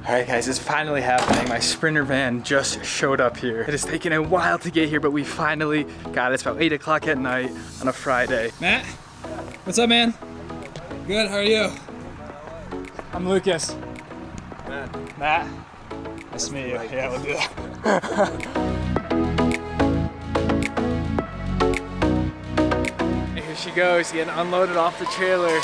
Alright guys, it's finally happening. My Sprinter van just showed up here. It has taken a while to get here, but we finally got it. It's about 8 o'clock at night on a Friday. Matt, what's up, man? Good, how are you? I'm Lucas. Matt. Nice to meet you. Yeah, we'll do that. Here she goes, getting unloaded off the trailer.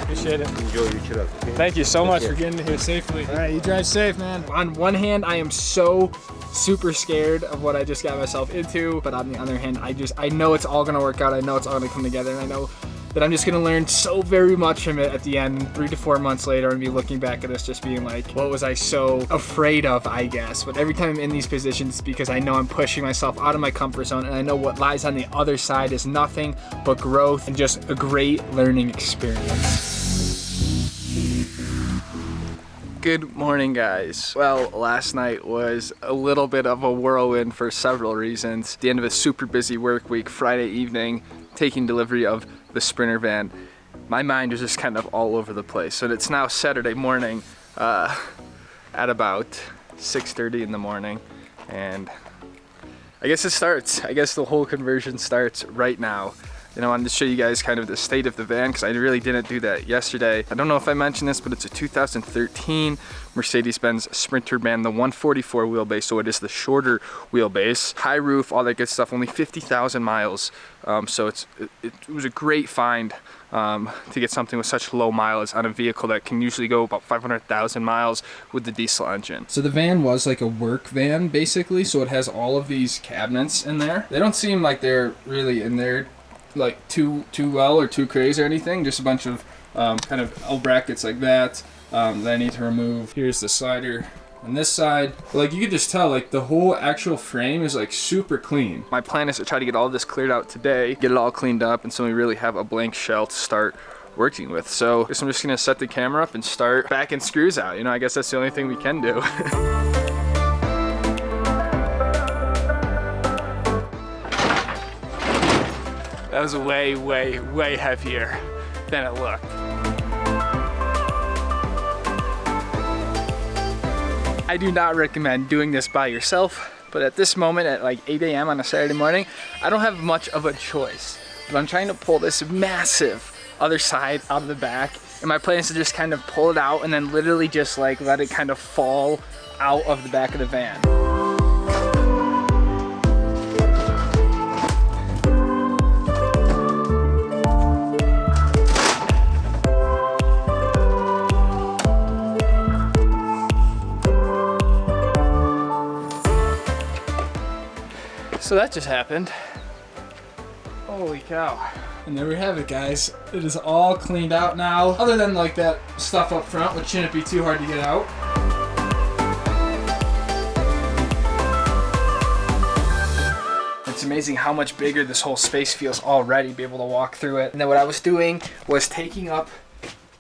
Appreciate it. Enjoy your trip. Okay? Thank you so much for getting here safely. All right, you drive safe, man. On one hand, I am so super scared of what I just got myself into, but on the other hand, I know it's all gonna work out. I know it's all gonna come together, and I know that I'm just gonna learn so very much from it at the end. 3 to 4 months later, I'm gonna be looking back at this just being like, what was I so afraid of, I guess. But every time I'm in these positions, it's because I know I'm pushing myself out of my comfort zone, and I know what lies on the other side is nothing but growth and just a great learning experience. Good morning, guys. Well, last night was a little bit of a whirlwind for several reasons. The end of a super busy work week, Friday evening, taking delivery of the Sprinter van. My mind was just kind of all over the place. So it's now Saturday morning at about 6:30 in the morning, and I guess it starts. I guess the whole conversion starts right now. I wanted to show you guys kind of the state of the van because I really didn't do that yesterday. I don't know if I mentioned this, but it's a 2013 Mercedes Benz Sprinter van, the 144 wheelbase, so it is the shorter wheelbase. High roof, all that good stuff, only 50,000 miles. So it was a great find to get something with such low mileage on a vehicle that can usually go about 500,000 miles with the diesel engine. So the van was like a work van, basically, so it has all of these cabinets in there. They don't seem like they're really in there like too well or too crazy or anything, just a bunch of kind of L brackets like that that I need to remove. Here's the slider on this side. Like, you can just tell, like, the whole actual frame is like super clean. My plan is to try to get all this cleared out today, get it all cleaned up, and so we really have a blank shell to start working with. So I guess I'm just gonna set the camera up and start backing screws out. I guess that's the only thing we can do. That was way, way, way heavier than it looked. I do not recommend doing this by yourself, but at this moment at like 8 a.m. on a Saturday morning, I don't have much of a choice. But I'm trying to pull this massive other side out of the back, and my plan is to just kind of pull it out and then literally just like let it kind of fall out of the back of the van. So that just happened. Holy cow. And there we have it, guys. It is all cleaned out now, other than like that stuff up front, which shouldn't be too hard to get out. It's amazing how much bigger this whole space feels already, be able to walk through it. And then what I was doing was taking up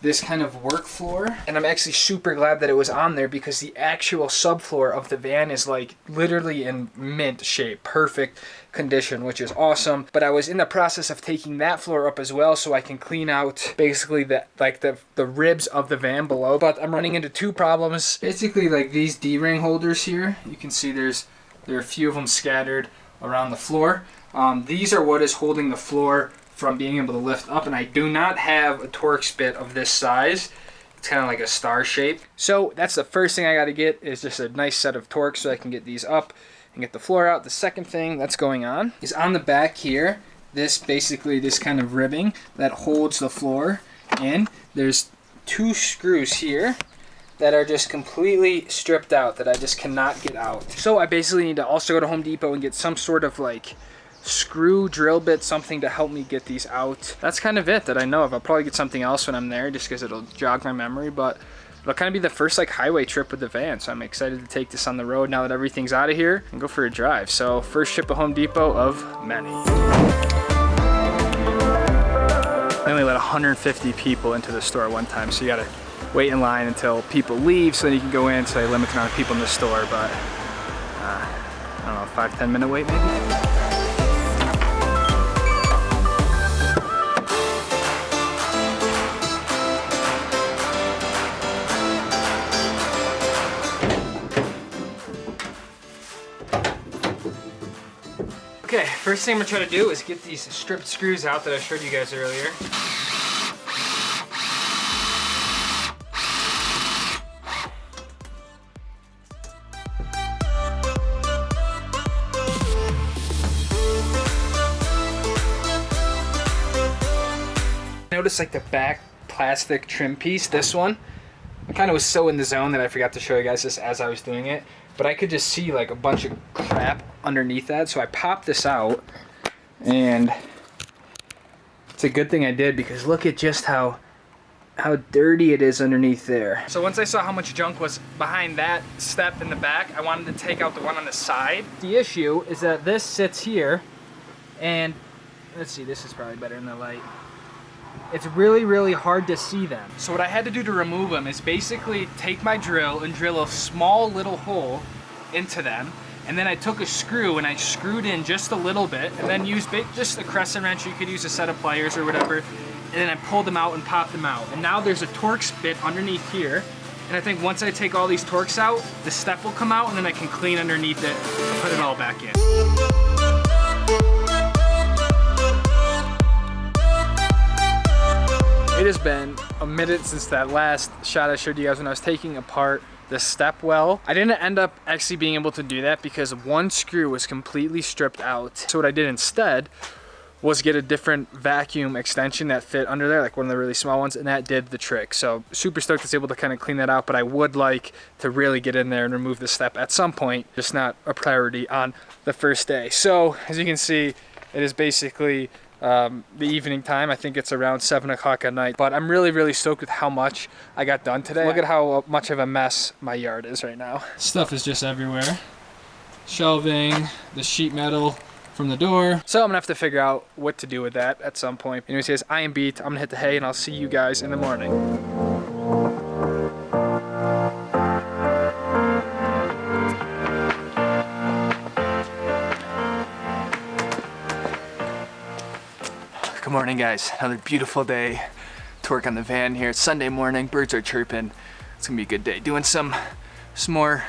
this kind of work floor, and I'm actually super glad that it was on there because the actual subfloor of the van is like literally in mint shape, perfect condition, which is awesome. But I was in the process of taking that floor up as well so I can clean out basically the ribs of the van below. But I'm running into two problems. Basically, like these D-ring holders here, you can see there are a few of them scattered around the floor. These are what is holding the floor from being able to lift up, and I do not have a Torx bit of this size. It's kind of like a star shape. So that's the first thing I got to get, is just a nice set of Torx so I can get these up and get the floor out. The second thing that's going on is on the back here, this kind of ribbing that holds the floor in. There's 2 screws here that are just completely stripped out that I just cannot get out. So I basically need to also go to Home Depot and get some sort of like screw drill bit, something to help me get these out. That's kind of it that I know of. I'll probably get something else when I'm there just because it'll jog my memory, but it'll kind of be the first like highway trip with the van, so I'm excited to take this on the road now that everything's out of here and go for a drive. So first trip to Home Depot of many. They only let 150 people into the store one time, so you gotta wait in line until people leave so then you can go in, so they limit the amount of people in the store. But I don't know, 5-10 minute wait maybe. Okay, first thing I'm gonna try to do is get these stripped screws out that I showed you guys earlier. Notice like the back plastic trim piece, this one, I kind of was so in the zone that I forgot to show you guys this as I was doing it, but I could just see like a bunch of crap underneath that, so I popped this out, and it's a good thing I did because look at just how dirty it is underneath there. So once I saw how much junk was behind that step in the back, I wanted to take out the one on the side. The issue is that this sits here, and let's see, this is probably better in the light. It's really, really hard to see them. So what I had to do to remove them is basically take my drill and drill a small little hole into them. And then I took a screw and I screwed in just a little bit and then used just a crescent wrench. You could use a set of pliers or whatever. And then I pulled them out and popped them out. And now there's a Torx bit underneath here. And I think once I take all these Torx out, the step will come out and then I can clean underneath it and put it all back in. It has been a minute since that last shot I showed you guys when I was taking apart the step well. I didn't end up actually being able to do that because one screw was completely stripped out. So what I did instead was get a different vacuum extension that fit under there, like one of the really small ones, and that did the trick. So super stoked it's able to kind of clean that out, but I would like to really get in there and remove the step at some point, just not a priority on the first day. So as you can see, it is basically the evening time. I think it's around 7 o'clock at night, but I'm really, really stoked with how much I got done today. Look at how much of a mess my yard is right now. Stuff is just everywhere. Shelving, the sheet metal from the door. So I'm gonna have to figure out what to do with that at some point. Anyways, guys, I am beat. I'm gonna hit the hay and I'll see you guys in the morning. Good morning, guys. Another beautiful day to work on the van here. It's Sunday morning, birds are chirping. It's gonna be a good day. Doing some more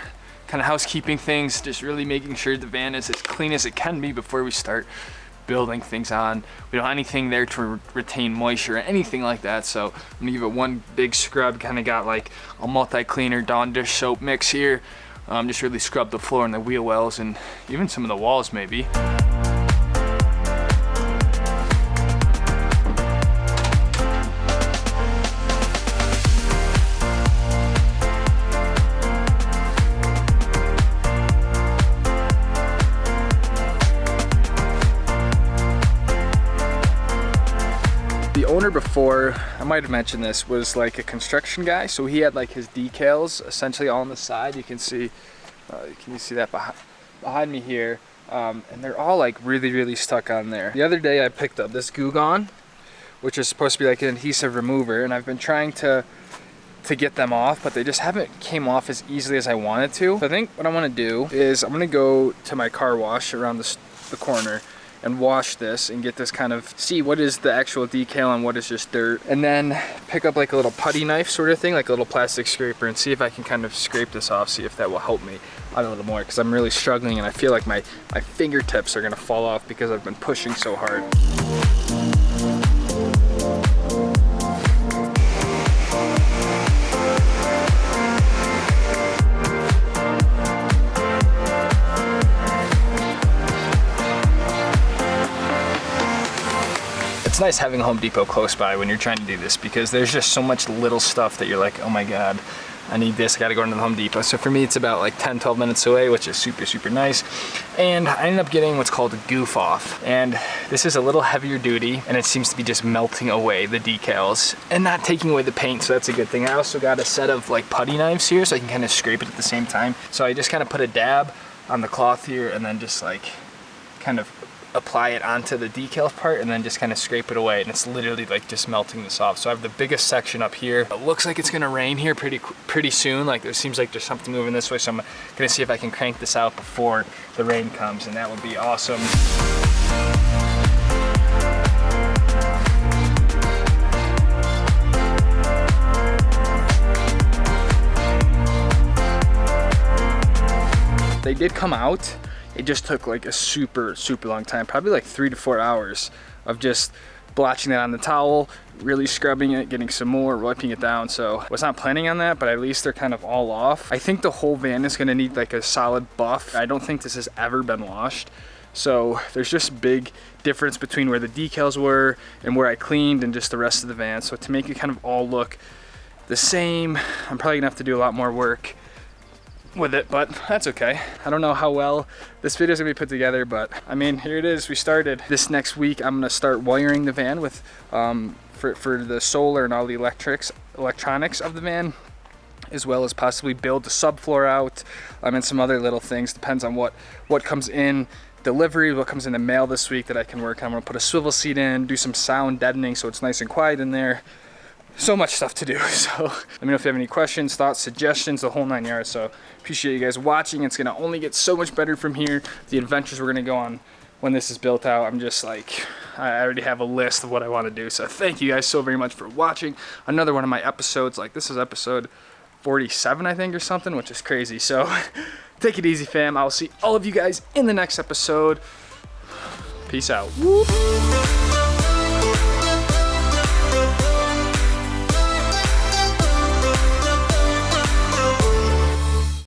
kind of housekeeping things, just really making sure the van is as clean as it can be before we start building things on. We don't have anything there to retain moisture or anything like that, so I'm gonna give it one big scrub. Kind of got like a multi-cleaner Dawn dish soap mix here. Just really scrub the floor and the wheel wells and even some of the walls maybe. Owner before, I might have mentioned this, was like a construction guy, so he had like his decals essentially all on the side. You can see can you see that behind me here, and they're all like really stuck on there. The other day I picked up this Goo Gone, which is supposed to be like an adhesive remover, and I've been trying to get them off, but they just haven't came off as easily as I wanted to. So I think what I want to do is I'm going to go to my car wash around the corner and wash this and get this kind of, see what is the actual decal and what is just dirt. And then pick up like a little putty knife sort of thing, like a little plastic scraper, and see if I can kind of scrape this off, see if that will help me out a little more, because I'm really struggling and I feel like my fingertips are gonna fall off because I've been pushing so hard. It's nice having a Home Depot close by when you're trying to do this, because there's just so much little stuff that you're like, oh my god, I need this, I gotta go into the Home Depot. So for me, it's about like 10-12 minutes away, which is super nice. And I ended up getting what's called a goof off. And this is a little heavier duty, and it seems to be just melting away the decals and not taking away the paint, so that's a good thing. I also got a set of like putty knives here, so I can kind of scrape it at the same time. So I just kind of put a dab on the cloth here, and then just like kind of apply it onto the decals part and then just kind of scrape it away, and it's literally like just melting this off. So I have the biggest section up here. It looks like it's gonna rain here pretty soon. Like it seems like there's something moving this way, so I'm gonna see if I can crank this out before the rain comes, and that would be awesome. They did come out. It just took like a super long time, probably like 3 to 4 hours of just blotching it on the towel, really scrubbing it, getting some more, wiping it down. So I was not planning on that, but at least they're kind of all off. I think the whole van is gonna need like a solid buff. I don't think this has ever been washed. So there's just big difference between where the decals were and where I cleaned and just the rest of the van. So to make it kind of all look the same, I'm probably gonna have to do a lot more work with it, but that's okay. I don't know how well this video is gonna be put together, but I mean, here it is. We started. This next week I'm gonna start wiring the van with for the solar and all the electronics of the van, as well as possibly build the subfloor out and some other little things. Depends on what comes in delivery, what comes in the mail this week that I can work on. I'm gonna put a swivel seat in, do some sound deadening so it's nice and quiet in there. So much stuff to do. So let me know if you have any questions, thoughts, suggestions, the whole 9 yards. So appreciate you guys watching. It's gonna only get so much better from here. The adventures we're gonna go on when this is built out, I'm just like, I already have a list of what I want to do. So thank you guys so very much for watching another one of my episodes. Like this is episode 47, I think, or something, which is crazy. So take it easy, fam. I'll see all of you guys in the next episode. Peace out. Woo.